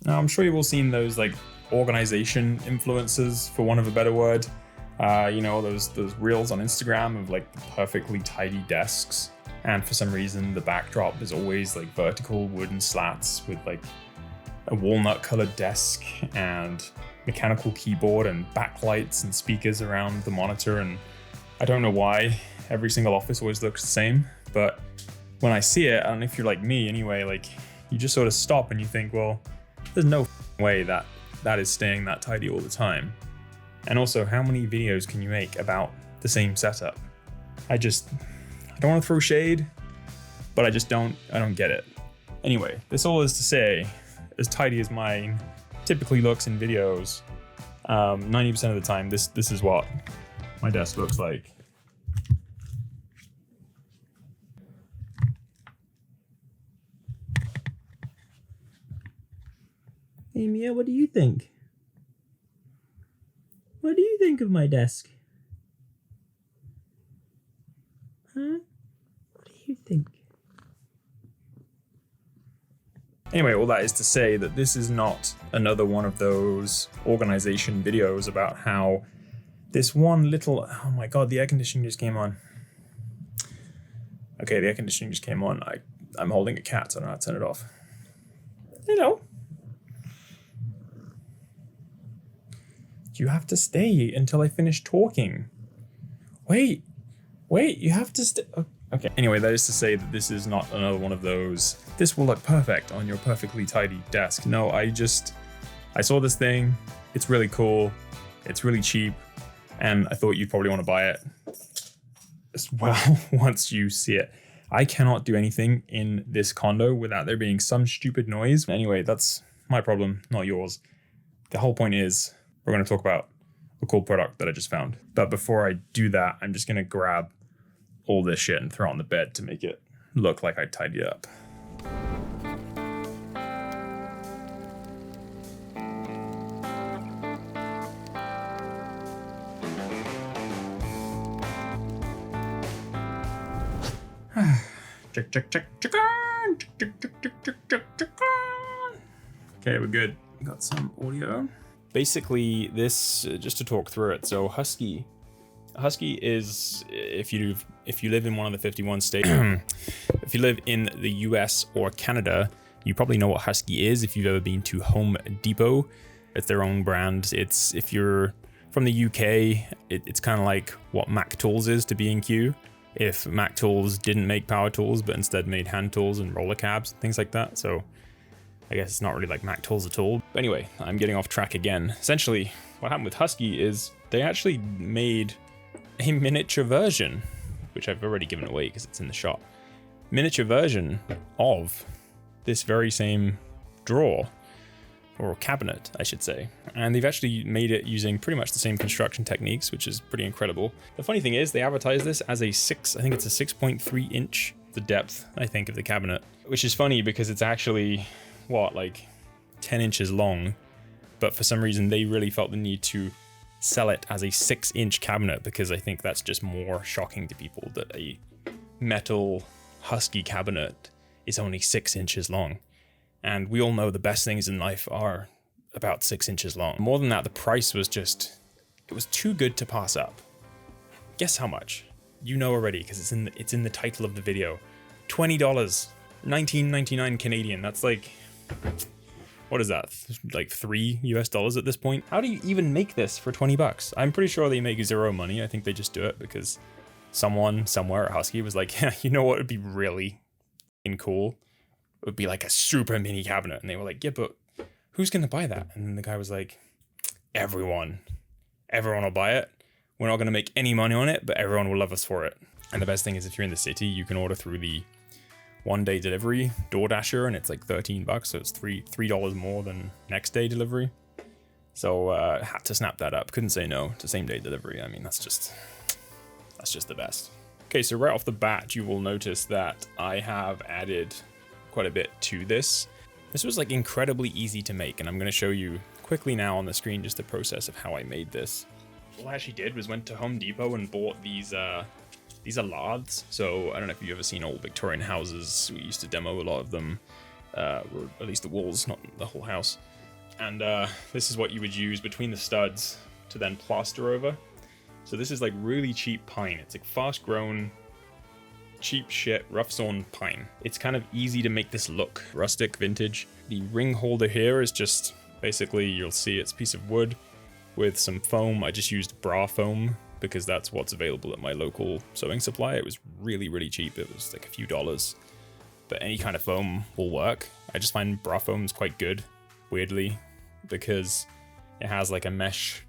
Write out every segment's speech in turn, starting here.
Now, I'm sure you've all seen those like organization influencers, for want of a better word. You know, those reels on Instagram of like perfectly tidy desks. And for some reason, the backdrop is always like vertical wooden slats with like a walnut colored desk and mechanical keyboard and backlights and speakers around the monitor. And I don't know why every single office always looks the same, but when I see it, and if you're like me anyway, like you just sort of stop and you think, well, there's no way that is staying that tidy all the time. And also, how many videos can you make about the same setup? I don't want to throw shade, but I don't get it. Anyway, this all is to say, as tidy as mine typically looks in videos, 90% of the time, this is what my desk looks like. Hey Mia, what do you think? What do you think of my desk? Huh? What do you think? Anyway, all that is to say that this is not another one of those organization videos about how this one little... Oh my god, the air conditioning just came on. Okay, the air conditioning just came on. I'm holding a cat, so I don't know how to turn it off. Hello. You have to stay until I finish talking. Wait, you have to stay. Okay. Anyway, that is to say that this is not another one of those, this will look perfect on your perfectly tidy desk. No, I saw this thing. It's really cool. It's really cheap. And I thought you'd probably want to buy it as well once you see it. I cannot do anything in this condo without there being some stupid noise. Anyway, that's my problem, not yours. The whole point is, we're going to talk about a cool product that I just found. But before I do that, I'm just going to grab all this shit and throw it on the bed to make it look like I tidied it up. Okay, we're good. Got some audio. Basically, this, just to talk through it. So Husky is, if you live in one of the 51 states, if you live in the US or Canada, you probably know what Husky is if you've ever been to Home Depot. It's their own brand. It's, if you're from the UK, it's kind of like what Mac Tools is to B&Q. If Mac Tools didn't make power tools, but instead made hand tools and roller cabs, things like that. So I guess it's not really like Mac Tools at all. But anyway, I'm getting off track again. Essentially, what happened with Husky is they actually made a miniature version, which I've already given away because it's in the shop. Miniature version of this very same drawer, or cabinet, I should say. And they've actually made it using pretty much the same construction techniques, which is pretty incredible. The funny thing is, they advertise this as I think it's a 6.3 inch, the depth, I think, of the cabinet, which is funny because it's actually, like 10 inches long, but for some reason they really felt the need to sell it as a 6-inch cabinet, because I think that's just more shocking to people that a metal Husky cabinet is only 6 inches long. And we all know the best things in life are about 6 inches long. More than that, the price was just, it was too good to pass up. Guess how much? You know already, because it's in the title of the video. $20, $19.99 Canadian. That's like, what is that? Like $3 US at this point? How do you even make this for 20 bucks? I'm pretty sure they make zero money. I think they just do it because someone somewhere at Husky was like, yeah, you know what would be really cool? It would be like a super mini cabinet. And they were like, yeah, but who's going to buy that? And then the guy was like, everyone will buy it. We're not going to make any money on it, but everyone will love us for it. And the best thing is, if you're in the city, you can order through the 1-day delivery DoorDasher, and it's like $13, so it's $3 more than next day delivery. So had to snap that up. Couldn't say no to same day delivery. I mean, that's just the best. Okay, so right off the bat, you will notice that I have added quite a bit to this. This was like incredibly easy to make, and I'm going to show you quickly now on the screen just the process of how I made this. All I actually did was went to Home Depot and bought these are laths. So I don't know if you've ever seen old Victorian houses. We used to demo a lot of them, or at least the walls, not the whole house. And this is what you would use between the studs to then plaster over. So this is like really cheap pine. It's like fast grown, cheap shit, rough sawn pine. It's kind of easy to make this look rustic, vintage. The ring holder here is just basically, you'll see it's a piece of wood with some foam. I just used bra foam because that's what's available at my local sewing supply. It was really, really cheap. It was like a few dollars, but any kind of foam will work. I just find bra foam is quite good, weirdly, because it has like a mesh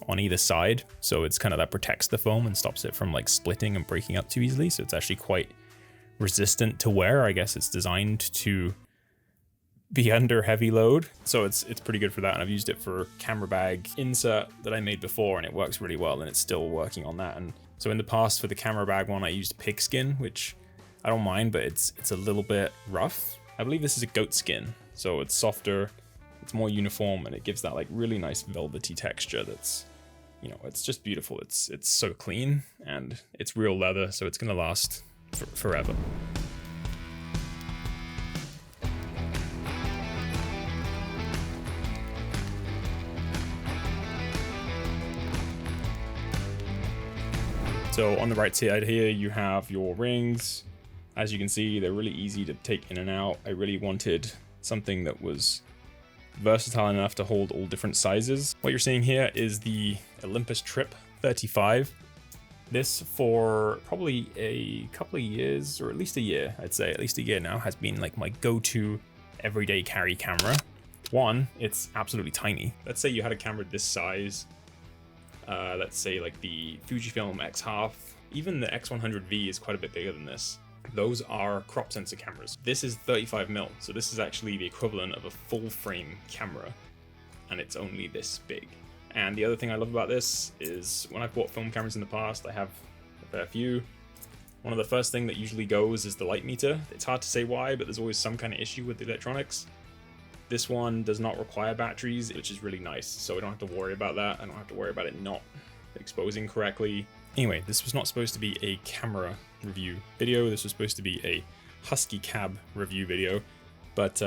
on either side, so it's kind of that protects the foam and stops it from like splitting and breaking up too easily. So it's actually quite resistant to wear. I guess it's designed to be under heavy load, so it's pretty good for that. And I've used it for camera bag insert that I made before, and it works really well, and it's still working on that. And so in the past for the camera bag one, I used pigskin, which I don't mind, but it's a little bit rough. I believe this is a goat skin, so it's softer, it's more uniform, and it gives that like really nice velvety texture that's, you know, it's just beautiful. It's so clean, and it's real leather, so it's gonna last forever. So on the right side here, you have your rings. As you can see, they're really easy to take in and out. I really wanted something that was versatile enough to hold all different sizes. What you're seeing here is the Olympus Trip 35. This, for probably a couple of years, or at least a year, I'd say, at least a year now, has been like my go-to everyday carry camera. One, it's absolutely tiny. Let's say you had a camera this size, let's say like the Fujifilm X1/2, even the X100V is quite a bit bigger than this. Those are crop sensor cameras. This is 35mm, so this is actually the equivalent of a full frame camera, and it's only this big. And the other thing I love about this is when I've bought film cameras in the past, I have a fair few. One of the first thing that usually goes is the light meter. It's hard to say why, but there's always some kind of issue with the electronics. This one does not require batteries, which is really nice, so I don't have to worry about that. I don't have to worry about it not exposing correctly. Anyway, this was not supposed to be a camera review video. This was supposed to be a Husky cab review video, but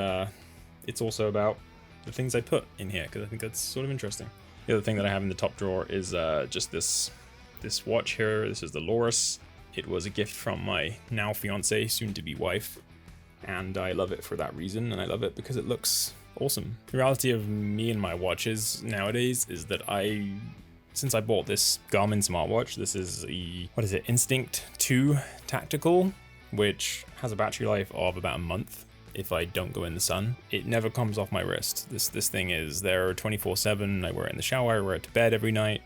it's also about the things I put in here, because I think that's sort of interesting. The other thing that I have in the top drawer is just this watch here. This is the Loris. It was a gift from my now fiance, soon to be wife, and I love it for that reason, and I love it because it looks awesome. The reality of me and my watches nowadays is that since I bought this Garmin smartwatch, this is the, what is it, Instinct 2 Tactical, which has a battery life of about a month if I don't go in the sun. It never comes off my wrist. This thing is there 24/7. I wear it in the shower, I wear it to bed every night.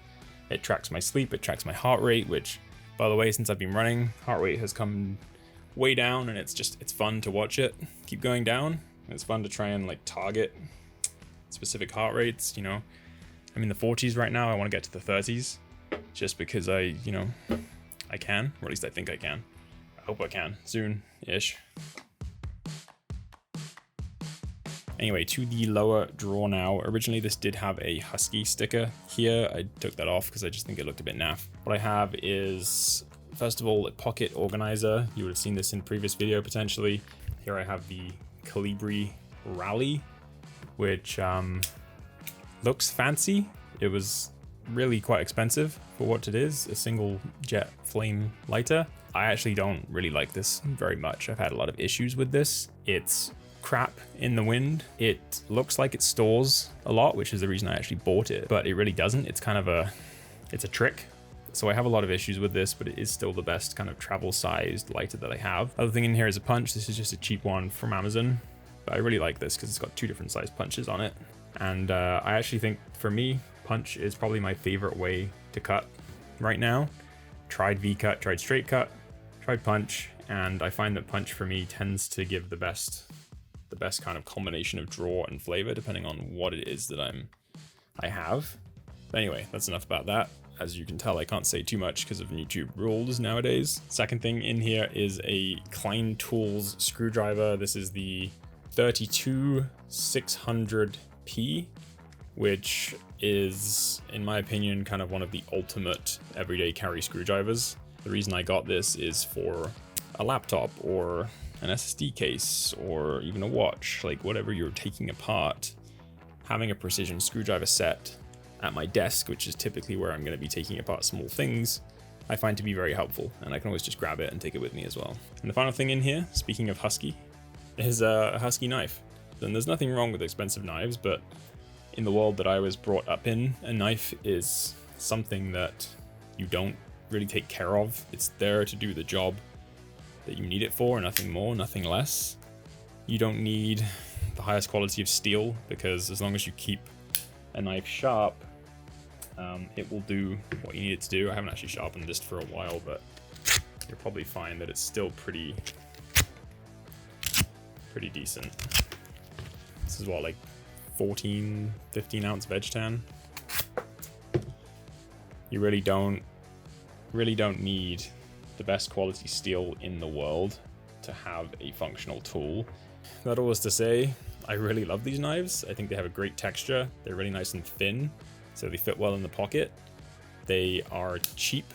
It tracks my sleep, it tracks my heart rate, which, by the way, since I've been running, heart rate has come way down, and it's fun to watch it keep going down. It's fun to try and like target specific heart rates, you know. I'm in the 40s right now. I want to get to the 30s just because I can, or at least I think I can. I hope I can soon-ish. Anyway, to the lower drawer now. Originally, this did have a Husky sticker here. I took that off because I just think it looked a bit naff. What I have is, first of all, a pocket organizer. You would have seen this in a previous video, potentially. Here I have the Calibri Rally, which looks fancy. It was really quite expensive for what it is, a single jet flame lighter. I actually don't really like this very much. I've had a lot of issues with this. It's crap in the wind. It looks like it stores a lot, which is the reason I actually bought it, but it really doesn't. It's kind of it's a trick. So I have a lot of issues with this, but it is still the best kind of travel sized lighter that I have. Other thing in here is a punch. This is just a cheap one from Amazon, but I really like this because it's got 2 different size punches on it. And I actually think, for me, punch is probably my favorite way to cut right now. Tried V-cut, tried straight cut, tried punch, and I find that punch for me tends to give the best kind of combination of draw and flavor depending on what it is that I have. But anyway, that's enough about that. As you can tell, I can't say too much because of YouTube rules nowadays. Second thing in here is a Klein Tools screwdriver. This is the 32600P, which is, in my opinion, kind of one of the ultimate everyday carry screwdrivers. The reason I got this is for a laptop or an SSD case or even a watch, like whatever you're taking apart. having a precision screwdriver set at my desk, which is typically where I'm going to be taking apart small things, I find to be very helpful, and I can always just grab it and take it with me as well. And the final thing in here, speaking of Husky, is a Husky knife. And there's nothing wrong with expensive knives, but in the world that I was brought up in, a knife is something that you don't really take care of. It's there to do the job that you need it for, nothing more, nothing less. You don't need the highest quality of steel, because as long as you keep a knife sharp, it will do what you need it to do. I haven't actually sharpened this for a while, but you'll probably find that it's still pretty decent. This is what, like 14, 15 ounce veg tan. You really don't need the best quality steel in the world to have a functional tool. That all is to say, I really love these knives. I think they have a great texture. They're really nice and thin, so they fit well in the pocket. They are cheap.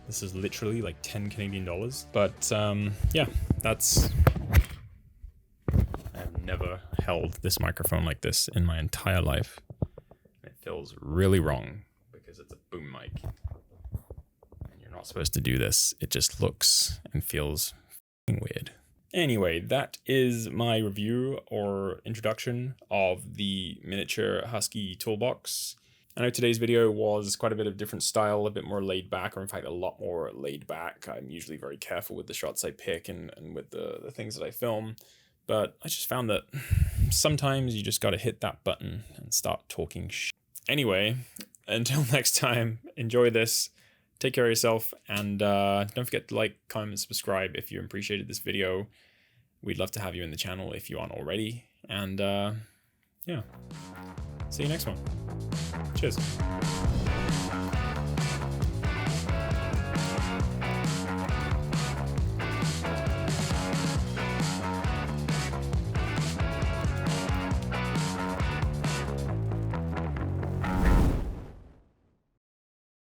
This is literally like 10 Canadian dollars. But yeah, that's... I have never held this microphone like this in my entire life. It feels really wrong because it's a boom mic. And you're not supposed to do this. It just looks and feels weird. Anyway, that is my review or introduction of the miniature Husky toolbox. I know today's video was quite a bit of different style, a bit more laid back, or in fact a lot more laid back. I'm usually very careful with the shots I pick and with the things that I film, but I just found that sometimes you just gotta hit that button and start talking shit. Anyway, until next time, enjoy this, take care of yourself, and don't forget to like, comment, and subscribe if you appreciated this video. We'd love to have you in the channel if you aren't already, and yeah, see you next one. Cheers.